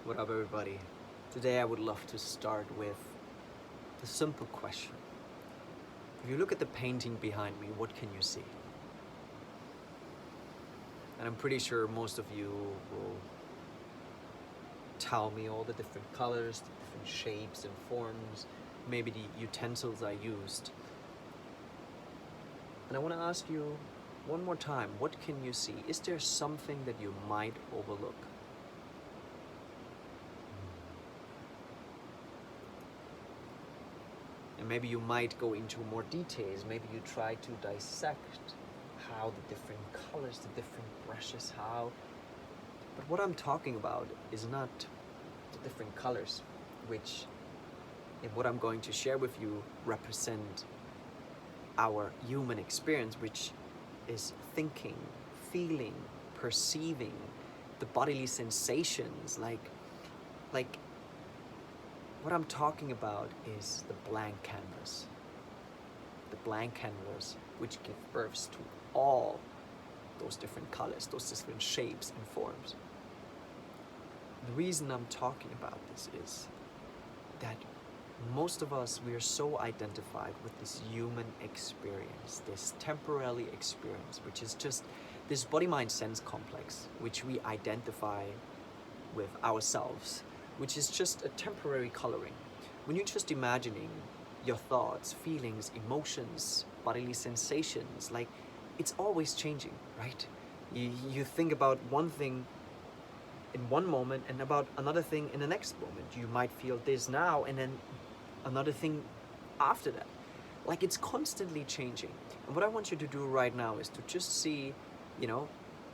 What up, everybody? Today I would love to start with the simple question. If you look at the painting behind me, what can you see? And I'm pretty sure most of you will tell me all the different colors, the different shapes and forms, maybe the utensils I used. And I want to ask you one more time, what can you see? Is there something that you might overlook? And maybe you might go into more details. Maybe you try to dissect how the different colors, the different brushes, how. But what I'm talking about is not the different colors, which in what I'm going to share with you represent our human experience, which is thinking, feeling, perceiving, the bodily sensations, like what I'm talking about is the blank canvas. The blank canvas which gives birth to all those different colors, those different shapes and forms. The reason I'm talking about this is that most of us, we are so identified with this human experience, this temporary experience, which is just this body-mind-sense complex, which we identify with ourselves, which is just a temporary coloring. When you're just imagining your thoughts, feelings, emotions, bodily sensations, like it's always changing, right? You think about one thing in one moment and about another thing in the next moment. You might feel this now and then another thing after that. Like it's constantly changing. And what I want you to do right now is to just see,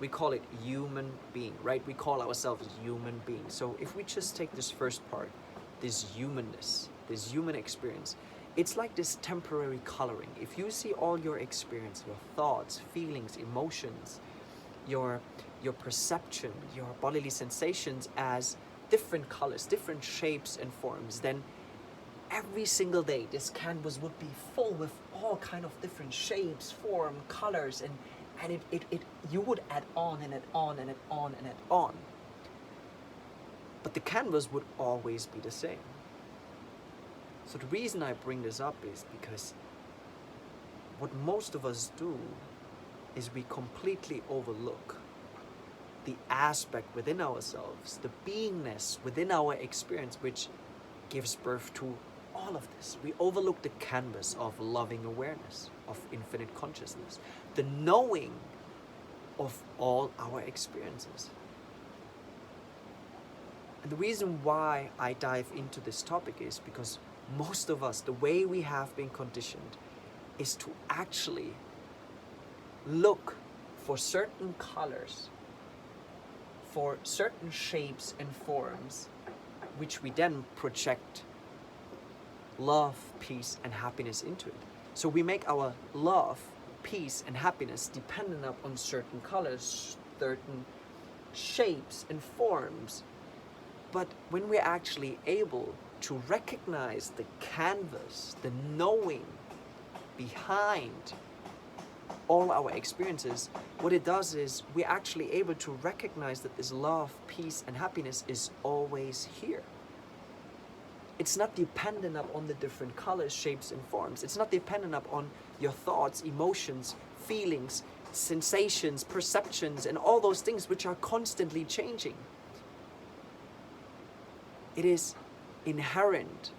we call it human being, right? We call ourselves human beings. So if we just take this first part, this humanness, this human experience, it's like this temporary coloring. If you see all your experience, your thoughts, feelings, emotions, your perception, your bodily sensations as different colors, different shapes and forms, then every single day this canvas would be full with all kind of different shapes, form, colors, and it you would add on and add on and add on and add on. But the canvas would always be the same. So the reason I bring this up is because what most of us do is we completely overlook the aspect within ourselves, the beingness within our experience, which gives birth to all of this. We overlook the canvas of loving awareness, of infinite consciousness, the knowing of all our experiences. And the reason why I dive into this topic is because most of us, the way we have been conditioned is to actually look for certain colors, for certain shapes and forms, which we then project love, peace, and happiness into it. So we make our love, peace, and happiness dependent upon certain colors, certain shapes and forms. But when we're actually able to recognize the canvas, the knowing behind all our experiences, what it does is we're actually able to recognize that this love, peace, and happiness is always here. It's not dependent upon the different colors, shapes, and forms. It's not dependent upon your thoughts, emotions, feelings, sensations, perceptions, and all those things which are constantly changing. It is inherent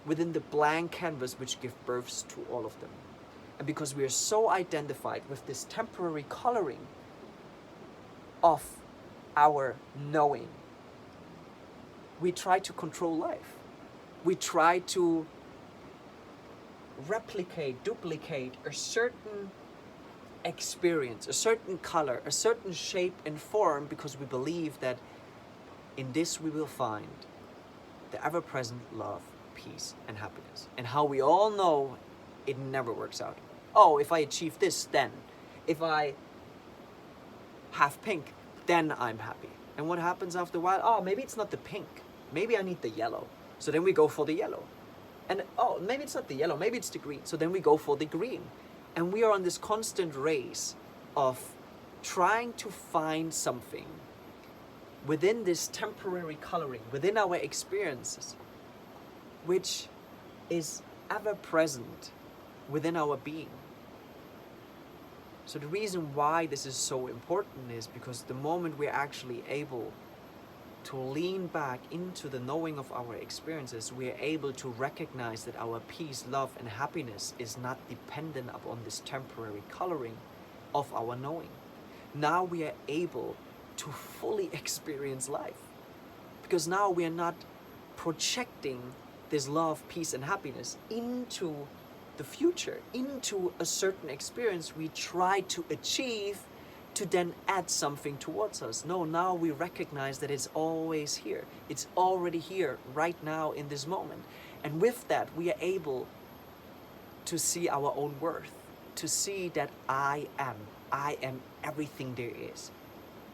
within the blank canvas which gives birth to all of them. And because we are so identified with this temporary coloring of our knowing, we try to control life. We try to replicate, duplicate a certain experience, a certain color, a certain shape and form, because we believe that in this we will find the ever-present love, peace, and happiness. And how we all know it never works out. Oh, if I achieve this, then. If I have pink, then I'm happy. And what happens after a while? Oh, maybe it's not the pink. Maybe I need the yellow. So then we go for the yellow. And oh, maybe it's not the yellow, maybe it's the green. So then we go for the green. And we are on this constant race of trying to find something within this temporary coloring, within our experiences, which is ever present within our being. So the reason why this is so important is because the moment we're actually able to lean back into the knowing of our experiences, we are able to recognize that our peace, love, and happiness is not dependent upon this temporary coloring of our knowing. Now we are able to fully experience life, because now we are not projecting this love, peace, and happiness into the future, into a certain experience we try to achieve to then add something towards us. No, now we recognize that it's always here. It's already here right now in this moment. And with that, we are able to see our own worth, to see that I am everything there is.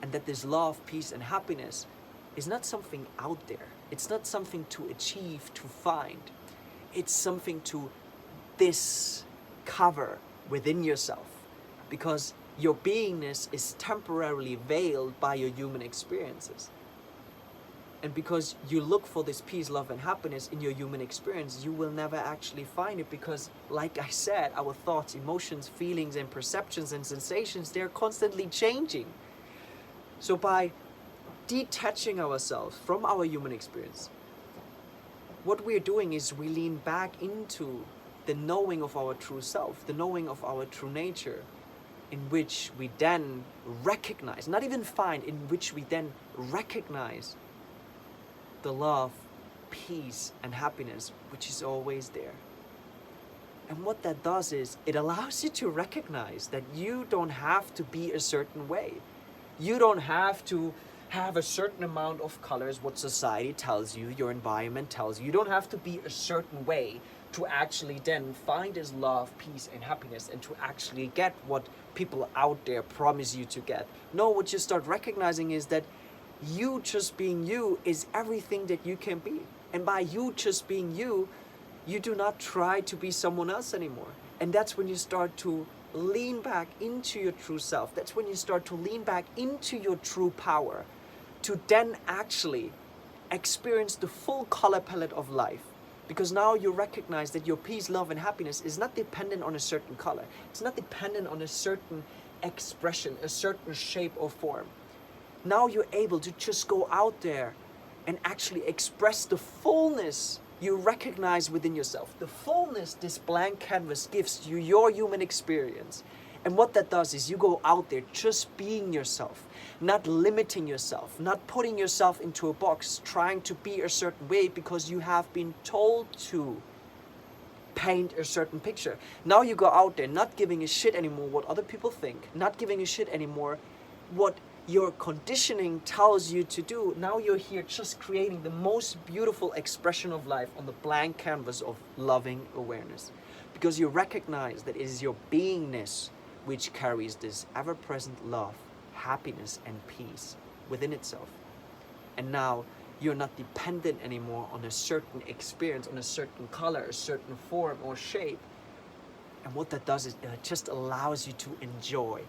And that this love, peace, and happiness is not something out there. It's not something to achieve, to find. It's something to discover within yourself, because your beingness is temporarily veiled by your human experiences. And because you look for this peace, love, and happiness in your human experience, you will never actually find it, because, like I said, our thoughts, emotions, feelings, and perceptions and sensations, they're constantly changing. So by detaching ourselves from our human experience, what we're doing is we lean back into the knowing of our true self, the knowing of our true nature, in which we then recognize, not even find, in which we then recognize the love, peace, and happiness, which is always there. And what that does is, it allows you to recognize that you don't have to be a certain way. You don't have to have a certain amount of colors, what society tells you, your environment tells you. You don't have to be a certain way to actually then find this love, peace, and happiness, and to actually get what people out there promise you to get. No, what you start recognizing is that you just being you is everything that you can be. And by you just being you, you do not try to be someone else anymore. And that's when you start to lean back into your true self. That's when you start to lean back into your true power, to then actually experience the full color palette of life. Because now you recognize that your peace, love, and happiness is not dependent on a certain color. It's not dependent on a certain expression, a certain shape or form. Now you're able to just go out there and actually express the fullness you recognize within yourself. The fullness this blank canvas gives you, your human experience. And what that does is you go out there just being yourself, not limiting yourself, not putting yourself into a box, trying to be a certain way because you have been told to paint a certain picture. Now you go out there not giving a shit anymore what other people think, not giving a shit anymore what your conditioning tells you to do. Now you're here just creating the most beautiful expression of life on the blank canvas of loving awareness. Because you recognize that it is your beingness which carries this ever-present love, happiness, and peace within itself. And now you're not dependent anymore on a certain experience, on a certain color, a certain form or shape. And what that does is it just allows you to enjoy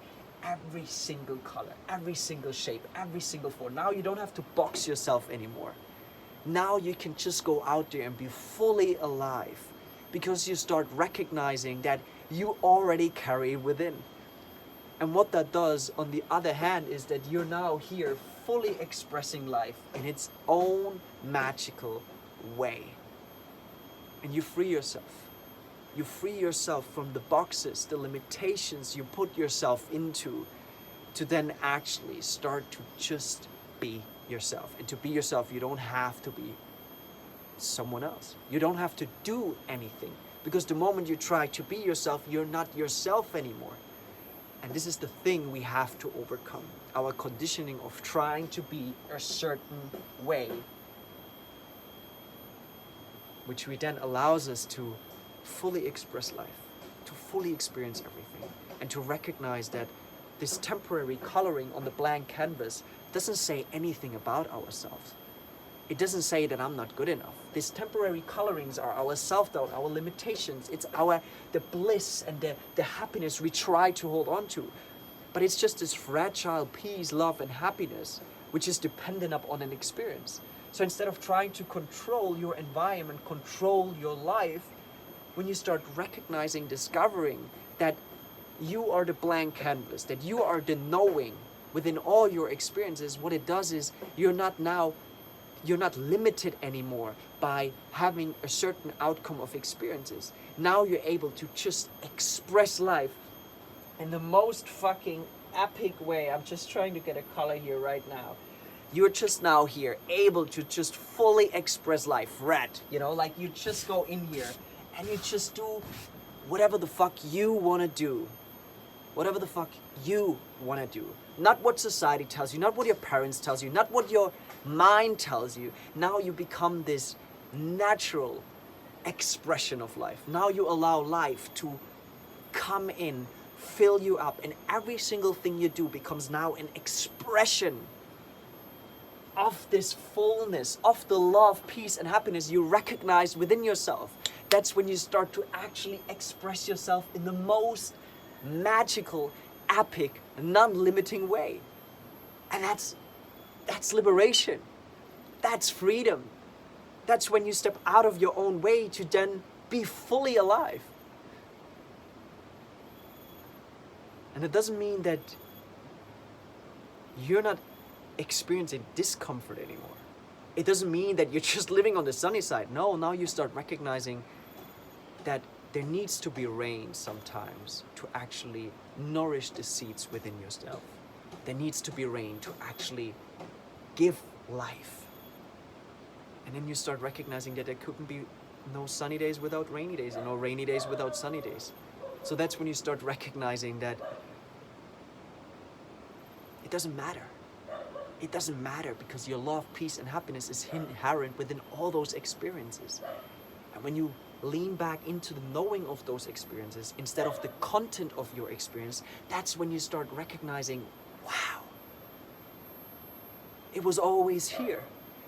every single color, every single shape, every single form. Now you don't have to box yourself anymore. Now you can just go out there and be fully alive, because you start recognizing that you already carry within. And what that does, on the other hand, is that you're now here fully expressing life in its own magical way. And you free yourself. You free yourself from the boxes, the limitations you put yourself into, to then actually start to just be yourself. And to be yourself, you don't have to be someone else. You don't have to do anything, because the moment you try to be yourself, you're not yourself anymore. And this is the thing we have to overcome, our conditioning of trying to be a certain way, which we then allows us to fully express life, to fully experience everything, and to recognize that this temporary coloring on the blank canvas doesn't say anything about ourselves. It doesn't say that I'm not good enough. These temporary colorings are our self-doubt, our limitations. It's the bliss and the happiness we try to hold on to. But it's just this fragile peace, love, and happiness, which is dependent upon an experience. So instead of trying to control your environment, control your life, when you start recognizing, discovering that you are the blank canvas, that you are the knowing within all your experiences, what it does is you're not limited anymore by having a certain outcome of experiences. Now you're able to just express life in the most fucking epic way. I'm just trying to get a color here right now. You're just now here able to just fully express life. Red, you know, like you just go in here and you just do whatever the fuck you want to do. Whatever the fuck you want to do. Not what society tells you, not what your parents tells you, not what your mind tells you. Now you become this natural expression of life. Now you allow life to come in, fill you up, and every single thing you do becomes now an expression of this fullness, of the love, peace, and happiness you recognize within yourself. That's when you start to actually express yourself in the most magical, epic, non-limiting way. And that's liberation. That's freedom. That's when you step out of your own way to then be fully alive. And it doesn't mean that you're not experiencing discomfort anymore. It doesn't mean that you're just living on the sunny side. No, now you start recognizing that there needs to be rain sometimes to actually nourish the seeds within yourself. There needs to be rain to actually give life. And then you start recognizing that there couldn't be no sunny days without rainy days, and no rainy days without sunny days. So that's when you start recognizing that it doesn't matter. It doesn't matter because your love, peace, and happiness is inherent within all those experiences. And when you lean back into the knowing of those experiences instead of the content of your experience, that's when you start recognizing, wow, it was always here.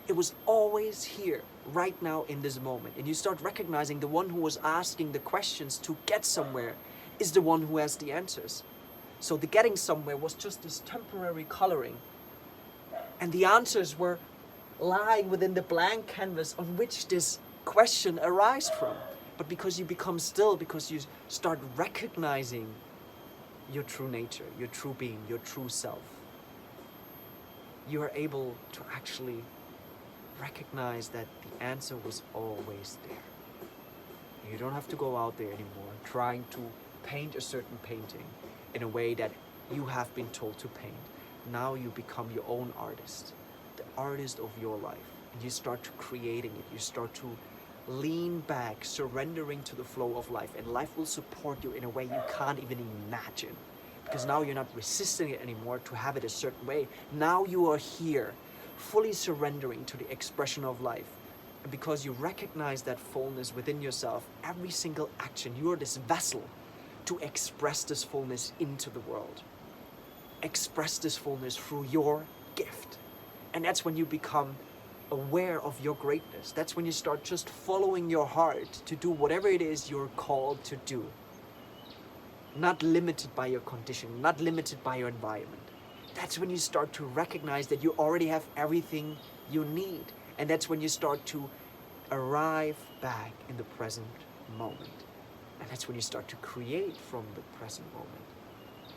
It was always here, right now in this moment. And you start recognizing the one who was asking the questions to get somewhere is the one who has the answers. So the getting somewhere was just this temporary coloring. And the answers were lying within the blank canvas on which this question arises from. But because you become still, because you start recognizing your true nature, your true being, your true self, you are able to actually recognize that the answer was always there. You don't have to go out there anymore trying to paint a certain painting in a way that you have been told to paint. Now you become your own artist, the artist of your life. And you start to creating it. You start to lean back, surrendering to the flow of life. And life will support you in a way you can't even imagine. Because now you're not resisting it anymore to have it a certain way. Now you are here, fully surrendering to the expression of life. And because you recognize that fullness within yourself, every single action, you are this vessel to express this fullness into the world. Express this fullness through your gift. And that's when you become aware of your greatness. That's when you start just following your heart to do whatever it is you're called to do. Not limited by your condition, not limited by your environment. That's when you start to recognize that you already have everything you need. And that's when you start to arrive back in the present moment. And that's when you start to create from the present moment.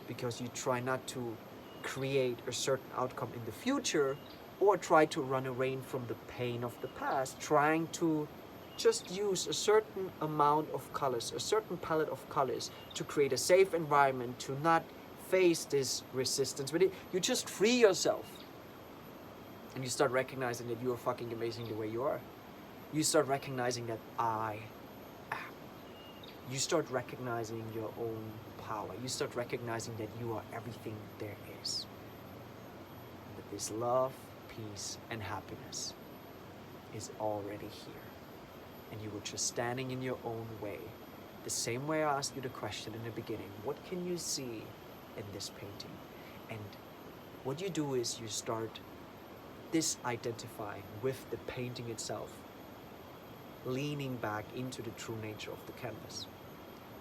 Because you try not to create a certain outcome in the future or try to run away from the pain of the past, trying to just use a certain amount of colors, a certain palette of colors to create a safe environment to not face this resistance with it. You just free yourself and you start recognizing that you are fucking amazing the way you are. You start recognizing that I am. You start recognizing your own power. You start recognizing that you are everything there is. That this love, peace, and happiness is already here. And you were just standing in your own way. The same way I asked you the question in the beginning, what can you see in this painting? And what you do is you start disidentifying with the painting itself, leaning back into the true nature of the canvas.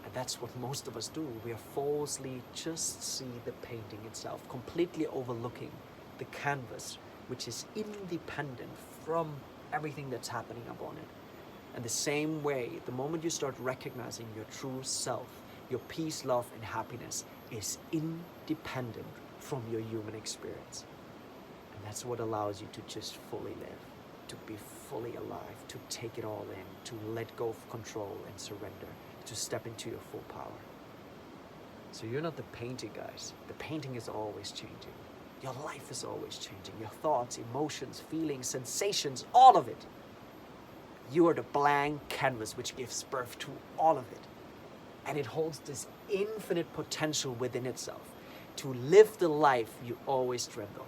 And that's what most of us do. We are falsely just see the painting itself, completely overlooking the canvas which is independent from everything that's happening upon it. And the same way, the moment you start recognizing your true self, your peace, love, and happiness is independent from your human experience. And that's what allows you to just fully live, to be fully alive, to take it all in, to let go of control and surrender, to step into your full power. So you're not the painting, guys. The painting is always changing. Your life is always changing. Your thoughts, emotions, feelings, sensations, all of it. You are the blank canvas which gives birth to all of it. And it holds this infinite potential within itself to live the life you always dreamed of,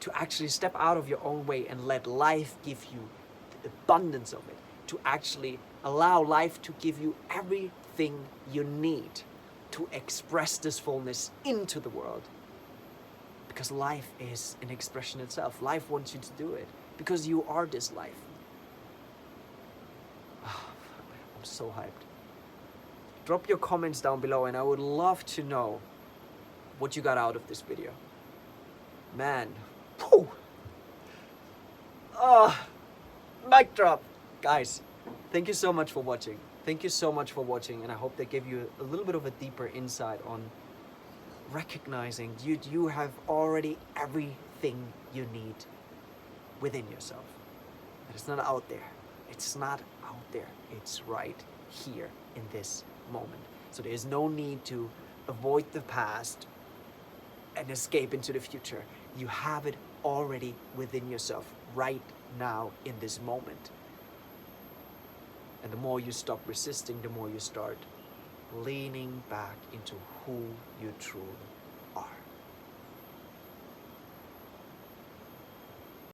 to actually step out of your own way and let life give you the abundance of it, to actually allow life to give you everything you need to express this fullness into the world. Because life is an expression itself. Life wants you to do it because you are this life. I'm so hyped. Drop your comments down below and I would love to know what you got out of this video. Man, whew. Mic drop. Guys, thank you so much for watching. Thank you so much for watching, and I hope that gave you a little bit of a deeper insight on recognizing you have already everything you need within yourself. And it's not out there. It's not out there. It's right here in this moment. So there is no need to avoid the past and escape into the future. You have it already within yourself right now in this moment. And the more you stop resisting, the more you start leaning back into who you truly